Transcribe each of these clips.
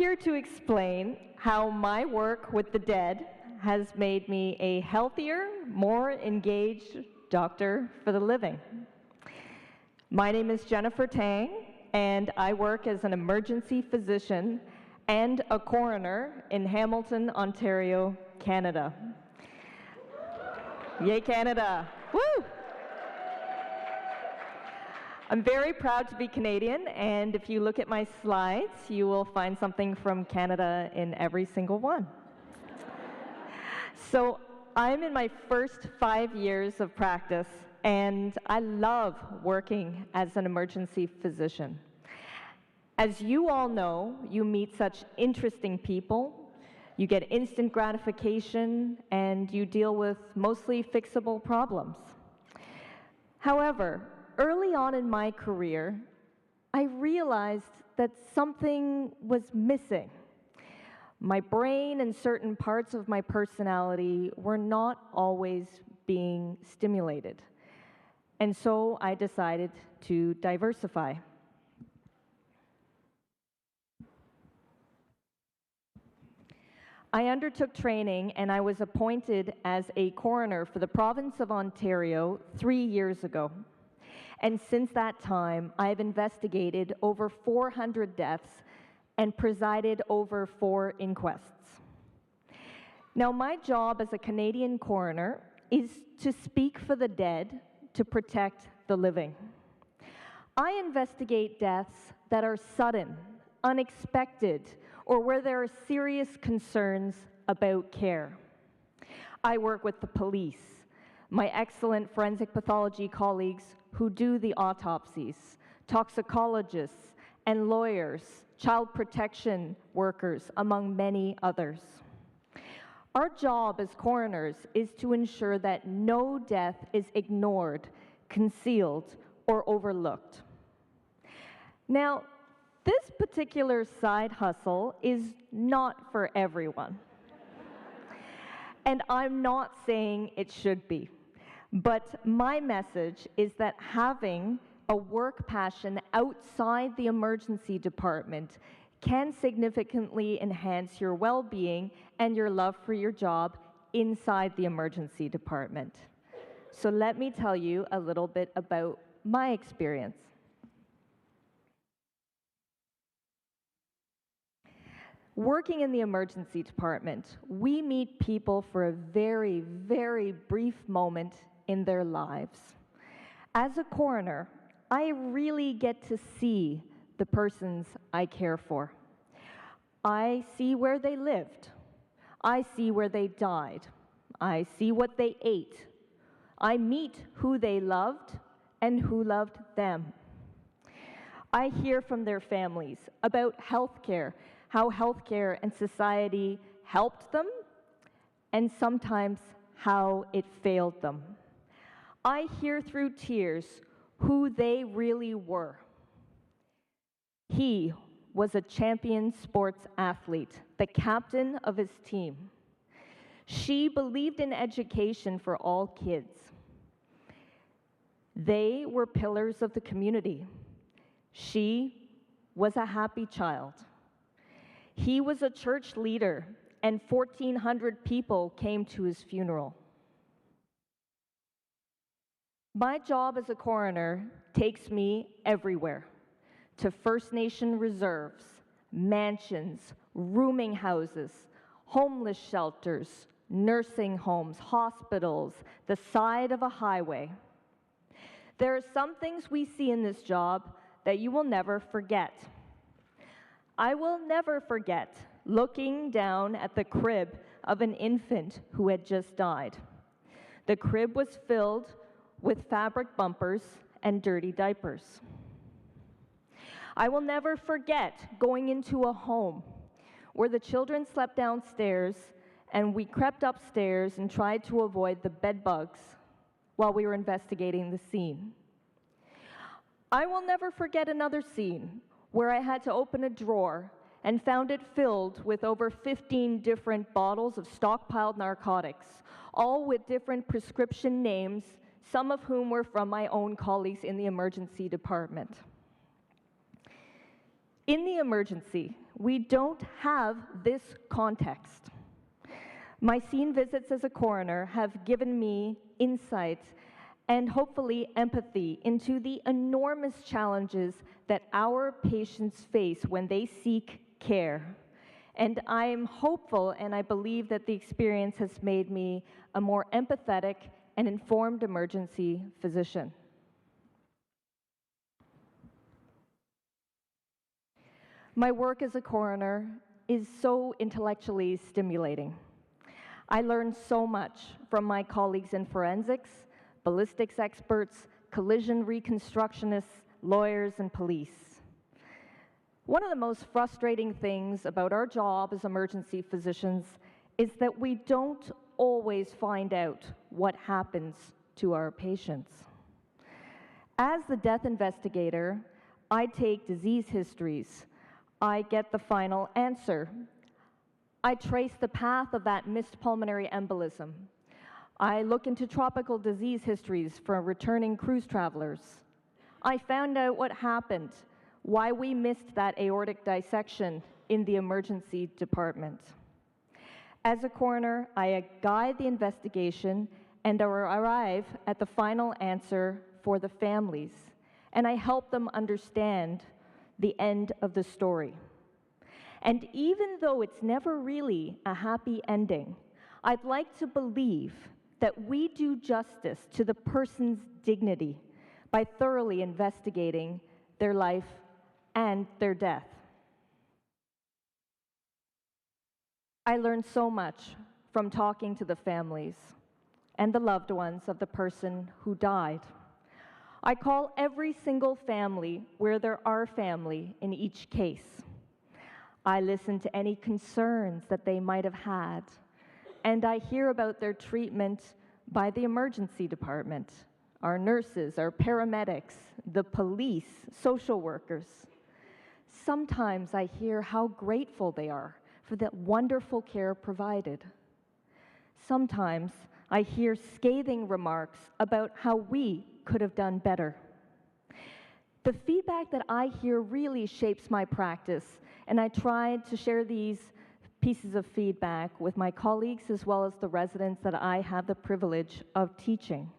here to explain how my work with the dead has made me a healthier, more engaged doctor for the living. My name is Jennifer Tang, and I work as an emergency physician and a coroner in Hamilton, Ontario, Canada. Yay, Canada! Woo! I'm very proud to be Canadian, and if you look at my slides, you will find something from Canada in every single one. So I'm in my first 5 years of practice, and I love working as an emergency physician. As you all know, you meet such interesting people, you get instant gratification, and you deal with mostly fixable problems. However, early on in my career, I realized that something was missing. My brain and certain parts of my personality were not always being stimulated. And so I decided to diversify. I undertook training and I was appointed as a coroner for the province of Ontario 3 years ago. And since that time, I've investigated over 400 deaths and presided over 4 inquests. Now, my job as a Canadian coroner is to speak for the dead to protect the living. I investigate deaths that are sudden, unexpected, or where there are serious concerns about care. I work with the police, my excellent forensic pathology colleagues who do the autopsies, toxicologists and lawyers, child protection workers, among many others. Our job as coroners is to ensure that no death is ignored, concealed, or overlooked. Now, this particular side hustle is not for everyone. And I'm not saying it should be. But my message is that having a work passion outside the emergency department can significantly enhance your well-being and your love for your job inside the emergency department. So let me tell you a little bit about my experience. Working in the emergency department, we meet people for a very, very brief moment in their lives. As a coroner, I really get to see the persons I care for. I see where they lived. I see where they died. I see what they ate. I meet who they loved and who loved them. I hear from their families about healthcare, how healthcare and society helped them, and sometimes how it failed them. I hear through tears who they really were. He was a champion sports athlete, the captain of his team. She believed in education for all kids. They were pillars of the community. She was a happy child. He was a church leader, and 1,400 people came to his funeral. My job as a coroner takes me everywhere, to First Nation reserves, mansions, rooming houses, homeless shelters, nursing homes, hospitals, the side of a highway. There are some things we see in this job that you will never forget. I will never forget looking down at the crib of an infant who had just died. The crib was filled with fabric bumpers and dirty diapers. I will never forget going into a home where the children slept downstairs and we crept upstairs and tried to avoid the bed bugs while we were investigating the scene. I will never forget another scene where I had to open a drawer and found it filled with over 15 different bottles of stockpiled narcotics, all with different prescription names, some of whom were from my own colleagues in the emergency department. In the emergency, we don't have this context. My scene visits as a coroner have given me insight and hopefully empathy into the enormous challenges that our patients face when they seek care. And I'm hopeful, and I believe that the experience has made me a more empathetic and informed emergency physician. My work as a coroner is so intellectually stimulating. I learned so much from my colleagues in forensics, ballistics experts, collision reconstructionists, lawyers, and police. One of the most frustrating things about our job as emergency physicians is that we don't always find out what happens to our patients. As the death investigator, I take disease histories. I get the final answer. I trace the path of that missed pulmonary embolism. I look into tropical disease histories for returning cruise travelers. I found out what happened, why we missed that aortic dissection in the emergency department. As a coroner, I guide the investigation and arrive at the final answer for the families, and I help them understand the end of the story. And even though it's never really a happy ending, I'd like to believe that we do justice to the person's dignity by thoroughly investigating their life and their death. I learned so much from talking to the families and the loved ones of the person who died. I call every single family where there are family in each case. I listen to any concerns that they might have had, and I hear about their treatment by the emergency department, our nurses, our paramedics, the police, social workers. Sometimes I hear how grateful they are for the wonderful care provided. Sometimes I hear scathing remarks about how we could have done better. The feedback that I hear really shapes my practice, and I try to share these pieces of feedback with my colleagues as well as the residents that I have the privilege of teaching.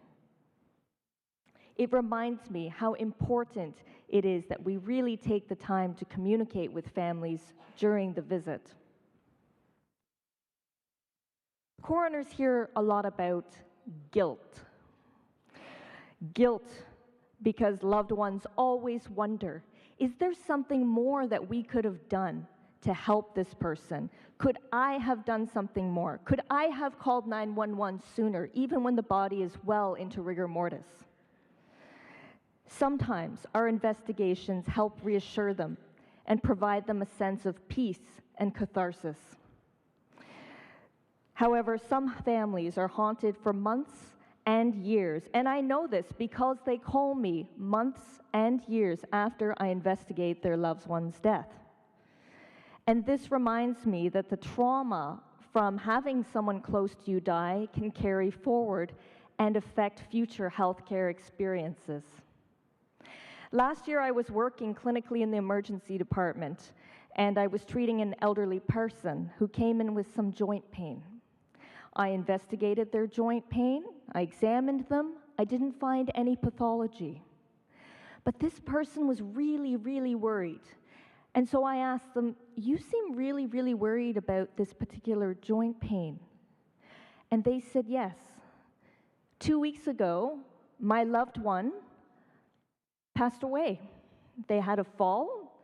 It reminds me how important it is that we really take the time to communicate with families during the visit. Coroners hear a lot about guilt. Guilt because loved ones always wonder, is there something more that we could have done to help this person? Could I have done something more? Could I have called 911 sooner, even when the body is well into rigor mortis? Sometimes our investigations help reassure them and provide them a sense of peace and catharsis. However, some families are haunted for months and years, and I know this because they call me months and years after I investigate their loved one's death. And this reminds me that the trauma from having someone close to you die can carry forward and affect future healthcare experiences. Last year, I was working clinically in the emergency department, and I was treating an elderly person who came in with some joint pain. I investigated their joint pain, I examined them, I didn't find any pathology. But this person was really, really worried. And so I asked them, you seem really, really worried about this particular joint pain. And they said yes. 2 weeks ago, my loved one passed away. They had a fall,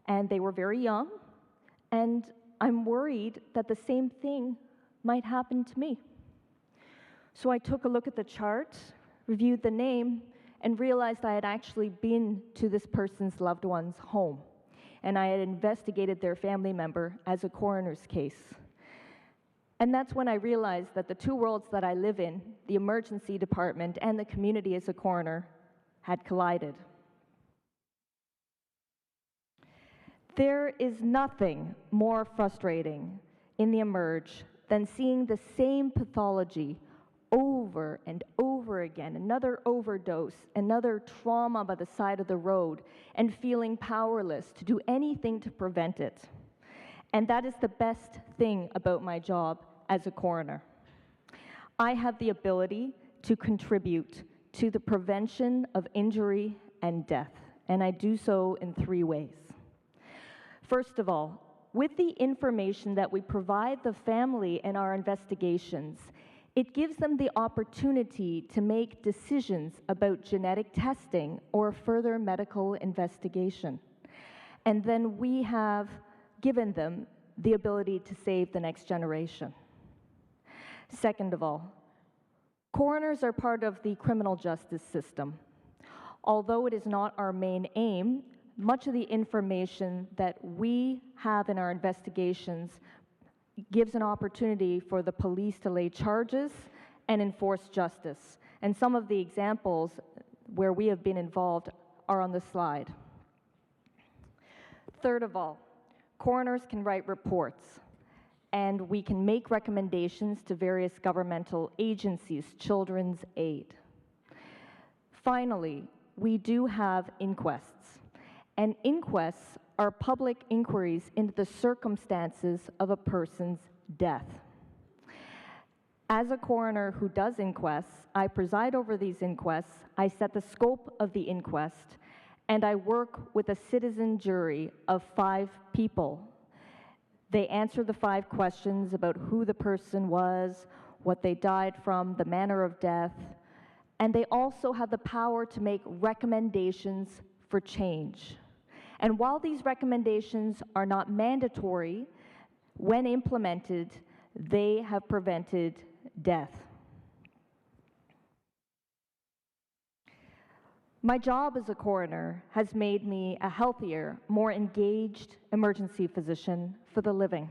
and they were very young, and I'm worried that the same thing might happen to me. So I took a look at the chart, reviewed the name, and realized I had actually been to this person's loved one's home, and I had investigated their family member as a coroner's case. And that's when I realized that the two worlds that I live in, the emergency department and the community as a coroner, had collided. There is nothing more frustrating in the emerge than seeing the same pathology over and over again, another overdose, another trauma by the side of the road, and feeling powerless to do anything to prevent it. And that is the best thing about my job as a coroner. I have the ability to contribute to the prevention of injury and death, and I do so in 3 ways. First of all, with the information that we provide the family in our investigations, it gives them the opportunity to make decisions about genetic testing or further medical investigation. And then we have given them the ability to save the next generation. Second of all, coroners are part of the criminal justice system. Although it is not our main aim, much of the information that we have in our investigations gives an opportunity for the police to lay charges and enforce justice. And some of the examples where we have been involved are on the slide. Third of all, coroners can write reports, and we can make recommendations to various governmental agencies, Children's Aid. Finally, we do have inquests, and inquests are public inquiries into the circumstances of a person's death. As a coroner who does inquests, I preside over these inquests, I set the scope of the inquest, and I work with a citizen jury of 5 people. They answer the 5 questions about who the person was, what they died from, the manner of death, and they also have the power to make recommendations for change. And while these recommendations are not mandatory, when implemented, they have prevented death. My job as a coroner has made me a healthier, more engaged emergency physician for the living.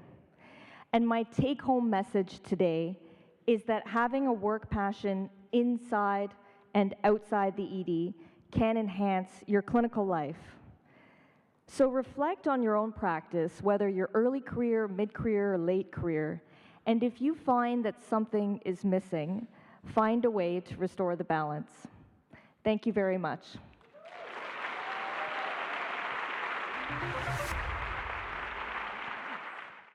And my take-home message today is that having a work passion inside and outside the ED can enhance your clinical life. So reflect on your own practice, whether you're early career, mid-career, or late career, and if you find that something is missing, find a way to restore the balance. Thank you very much.